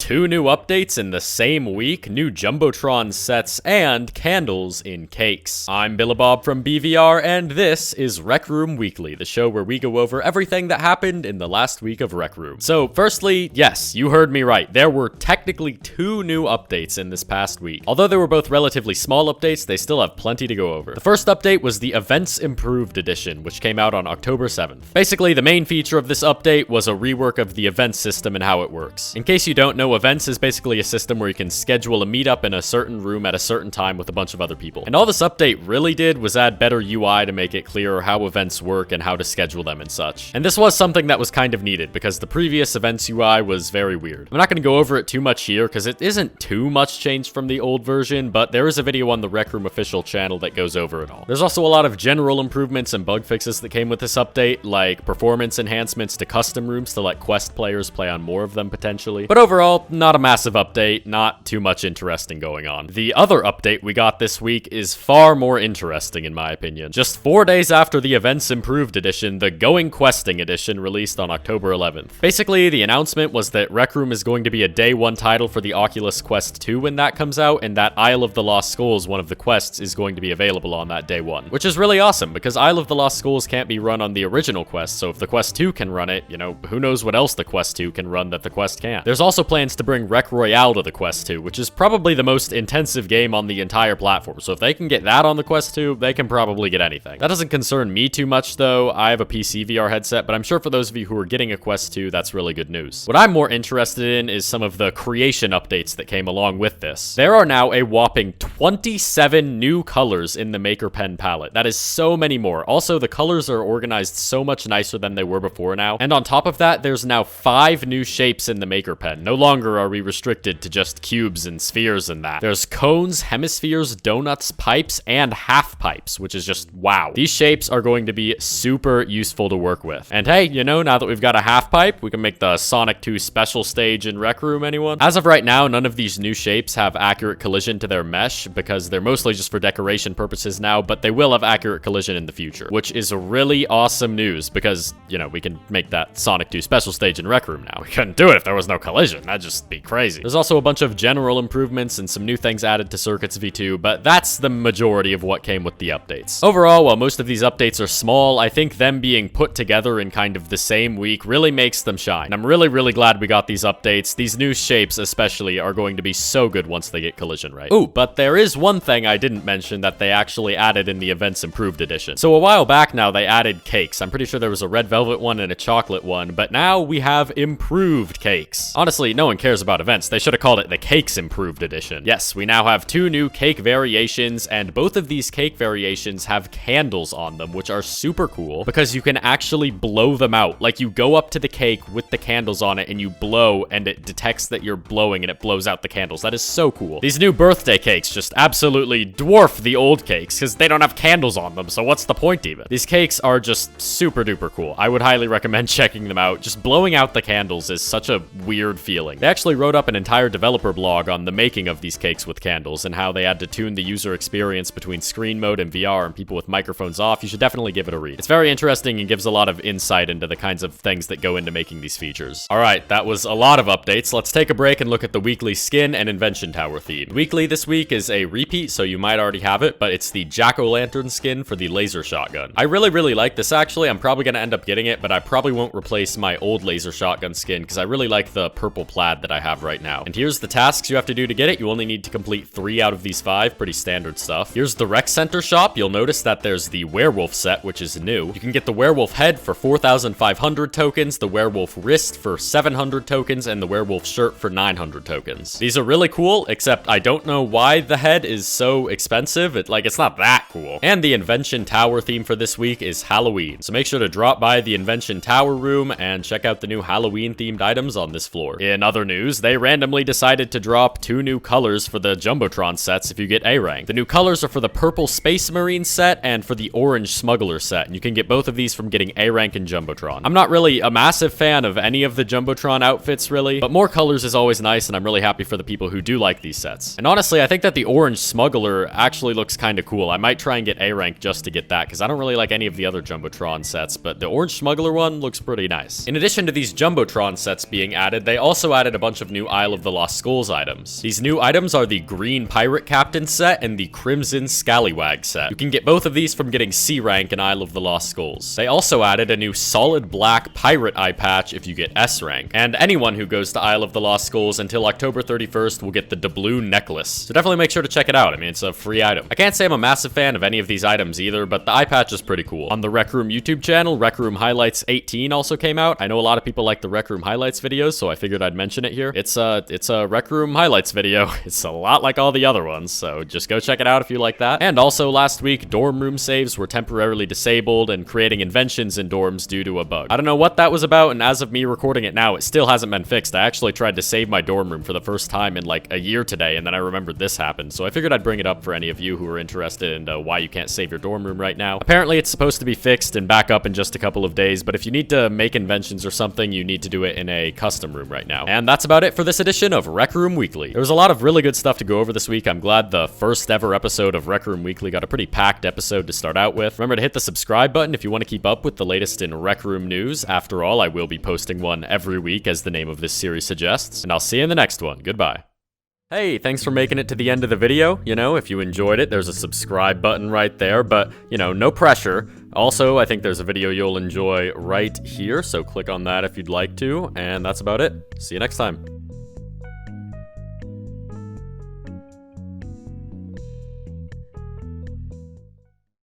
2 new updates in the same week, new Jumbotron sets, and candles in cakes. I'm BillehBawb from BVR, and this is Rec Room Weekly, the show where we go over everything that happened in the last week of Rec Room. So, firstly, yes, you heard me right. There were technically 2 new updates in this past week. Although they were both relatively small updates, they still have plenty to go over. The first update was the Events Improved Edition, which came out on October 7th. Basically, the main feature of this update was a rework of the events system and how it works. In case you don't know, events is basically a system where you can schedule a meetup in a certain room at a certain time with a bunch of other people. And all this update really did was add better UI to make it clearer how events work and how to schedule them and such. And this was something that was kind of needed because the previous events UI was very weird. I'm not going to go over it too much here because it isn't too much changed from the old version, but there is a video on the Rec Room official channel that goes over it all. There's also a lot of general improvements and bug fixes that came with this update, like performance enhancements to custom rooms to let Quest players play on more of them potentially. But overall, not a massive update, not too much interesting going on. The other update we got this week is far more interesting in my opinion. Just 4 days after the Events Improved Edition, the Going Questing Edition released on October 11th. Basically, the announcement was that Rec Room is going to be a day 1 title for the Oculus Quest 2 when that comes out, and that Isle of the Lost Skulls, one of the quests, is going to be available on that day 1. Which is really awesome, because Isle of the Lost Skulls can't be run on the original Quest, so if the Quest 2 can run it, you know, who knows what else the Quest 2 can run that the Quest can't. There's also plans to bring Rec Royale to the Quest 2, which is probably the most intensive game on the entire platform, so if they can get that on the Quest 2, they can probably get anything. That doesn't concern me too much though. I have a PC VR headset, but I'm sure for those of you who are getting a Quest 2, that's really good news. What I'm more interested in is some of the creation updates that came along with this. There are now a whopping 27 new colors in the Maker Pen palette. That is so many more. Also, the colors are organized so much nicer than they were before now. And on top of that, there's now 5 new shapes in the Maker Pen. No longer are we restricted to just cubes and spheres and that. There's cones, hemispheres, donuts, pipes, and half pipes, which is just wow. These shapes are going to be super useful to work with. And hey, you know, now that we've got a half pipe, we can make the Sonic 2 special stage in Rec Room, anyone? As of right now, none of these new shapes have accurate collision to their mesh because they're mostly just for decoration purposes now, but they will have accurate collision in the future, which is really awesome news because, you know, we can make that Sonic 2 special stage in Rec Room now. We couldn't do it if there was no collision. That'd just be crazy. There's also a bunch of general improvements and some new things added to Circuits V2, but that's the majority of what came with the updates. Overall, while most of these updates are small, I think them being put together in kind of the same week really makes them shine. And I'm really glad we got these updates. These new shapes especially are going to be so good once they get collision right. Ooh, but there is one thing I didn't mention that they actually added in the Events Improved Edition. So a while back now, they added cakes. I'm pretty sure there was a red velvet one and a chocolate one, but now we have improved cakes. Honestly, no one cares about events. They should have called it the Cakes Improved Edition. Yes, we now have 2 new cake variations, and both of these cake variations have candles on them, which are super cool because you can actually blow them out. Like, you go up to the cake with the candles on it and you blow, and it detects that you're blowing and it blows out the candles. That is so cool. These new birthday cakes just absolutely dwarf the old cakes because they don't have candles on them, so what's the point even? These cakes are just super duper cool. I would highly recommend checking them out. Just blowing out the candles is such a weird feeling. They actually wrote up an entire developer blog on the making of these cakes with candles and how they had to tune the user experience between screen mode and VR and people with microphones off. You should definitely give it a read. It's very interesting and gives a lot of insight into the kinds of things that go into making these features. Alright, that was a lot of updates. Let's take a break and look at the weekly skin and invention tower theme. Weekly this week is a repeat, so you might already have it, but it's the jack-o'-lantern skin for the laser shotgun. I really like this actually. I'm probably gonna end up getting it, but I probably won't replace my old laser shotgun skin because I really like the purple plaid that I have right now. And here's the tasks you have to do to get it. You only need to complete 3 out of these 5, pretty standard stuff. Here's the rec center shop. You'll notice that there's the werewolf set, which is new. You can get the werewolf head for 4,500 tokens, the werewolf wrist for 700 tokens, and the werewolf shirt for 900 tokens. These are really cool, except I don't know why the head is so expensive. It's not that cool. And the invention tower theme for this week is Halloween. So make sure to drop by the invention tower room and check out the new Halloween themed items on this floor. In other news, they randomly decided to drop 2 new colors for the Jumbotron sets if you get A rank. The new colors are for the purple Space Marine set and for the orange Smuggler set, and you can get both of these from getting A rank in Jumbotron. I'm not really a massive fan of any of the Jumbotron outfits really, but more colors is always nice, and I'm really happy for the people who do like these sets. And honestly, I think that the orange Smuggler actually looks kind of cool. I might try and get A rank just to get that, because I don't really like any of the other Jumbotron sets, but the orange Smuggler one looks pretty nice. In addition to these Jumbotron sets being added, they also added a bunch of new Isle of the Lost Skulls items. These new items are the Green Pirate Captain set and the Crimson Scallywag set. You can get both of these from getting C rank in Isle of the Lost Skulls. They also added a new solid black pirate eye patch if you get S rank. And anyone who goes to Isle of the Lost Skulls until October 31st will get the doubloon necklace. So definitely make sure to check it out. I mean, it's a free item. I can't say I'm a massive fan of any of these items either, but the eye patch is pretty cool. On the Rec Room YouTube channel, Rec Room Highlights 18 also came out. I know a lot of people like the Rec Room Highlights videos, so I figured I'd mention it here. It's a Rec Room Highlights video. It's a lot like all the other ones, so just go check it out if you like that. And also last week, dorm room saves were temporarily disabled and creating inventions in dorms due to a bug. I don't know what that was about, and as of me recording it now, it still hasn't been fixed. I actually tried to save my dorm room for the first time in like a year today, and then I remembered this happened, so I figured I'd bring it up for any of you who are interested in why you can't save your dorm room right now. Apparently, it's supposed to be fixed and back up in just a couple of days, but if you need to make inventions or something, you need to do it in a custom room right now. And that's about it for this edition of Rec Room Weekly. There was a lot of really good stuff to go over this week. I'm glad the first ever episode of Rec Room Weekly got a pretty packed episode to start out with. Remember to hit the subscribe button if you want to keep up with the latest in Rec Room news. After all, I will be posting one every week, as the name of this series suggests. And I'll see you in the next one. Goodbye. Hey, thanks for making it to the end of the video. You know, if you enjoyed it, there's a subscribe button right there, but, you know, no pressure. Also, I think there's a video you'll enjoy right here, so click on that if you'd like to, and that's about it. See you next time.